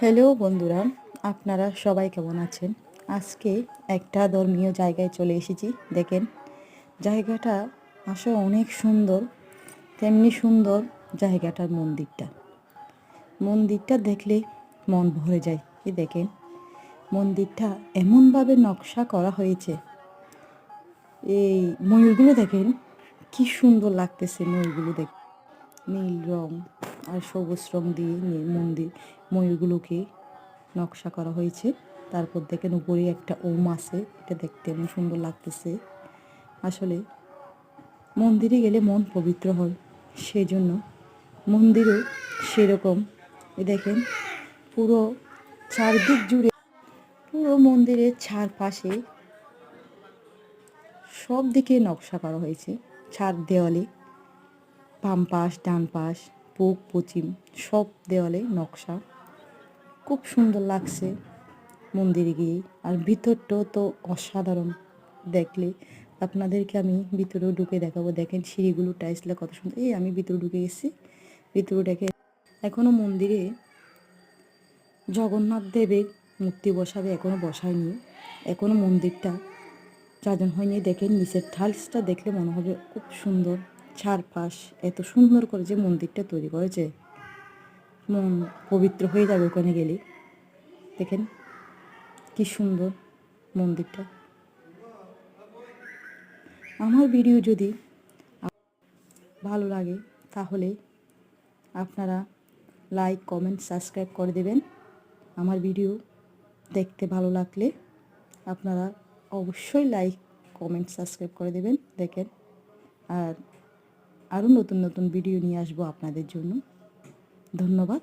Hello বন্ধুরা, আপনারা সবাই কেমন আছেন? আজকে একটা ধর্মীয় জায়গায় চলে এসেছি। দেখেন, জায়গাটা আসলে অনেক সুন্দর। তেমনি সুন্দর জায়গাটার মন্দিরটা। মন্দিরটা দেখলে মন ভরে যায়। দেখেন, মন্দিরটা এমনভাবে নকশা করা হয়েছে। এই ময়ূরগুলো দেখেন, কি সুন্দর লাগতেছে ময়ূরগুলো দেখে। নীল রং আর সবুজ রং দিয়ে ময়ূরগুলোকে নকশা করা হয়েছে। তারপর দেখেন উপরে একটা ওম আছে, এটা দেখতে এমন সুন্দর লাগতেছে। আসলে মন্দিরে গেলে মন পবিত্র হয়, সেই জন্য মন্দিরও সেরকম। দেখেন, পুরো চারদিক জুড়ে, পুরো মন্দিরের চারপাশে সব দিকে নকশা করা হয়েছে। চার দেওয়ালে, বাম পাশ ডান পাশ, পূব পশ্চিম সব দেওয়ালে নকশা। খুব সুন্দর লাগছে মন্দিরে গিয়ে। আর ভিতরটাও তো অসাধারণ। দেখলে আপনাদেরকে আমি ভিতরেও ঢুকে দেখাবো। দেখেন সিঁড়িগুলো টাইলসগুলো কত সুন্দর। আমি ভিতরে ঢুকে গেছি। ভিতরে দেখে এখনও মন্দিরে জগন্নাথ দেবের মূর্তি বসাবে, এখনও বসায়নি। এখনও মন্দিরটা যাজন হয়নি। দেখেন নিচের টাইলসটা দেখলে মনে হবে খুব সুন্দর। চারপাশ এত সুন্দর করে যে মন্দিরটা তৈরি করেছে, মন পবিত্র হয়ে যাবে ওখানে গেলে। দেখেন কি সুন্দর মন্দিরটা। আমার ভিডিও যদি ভালো লাগে তাহলে আপনারা লাইক কমেন্ট সাবস্ক্রাইব করে দেবেন। আমার ভিডিও দেখতে ভালো লাগলে আপনারা অবশ্যই লাইক কমেন্ট সাবস্ক্রাইব করে দেবেন। দেখেন, আর আরও নতুন নতুন ভিডিও নিয়ে আসবো আপনাদের জন্য। ধন্যবাদ।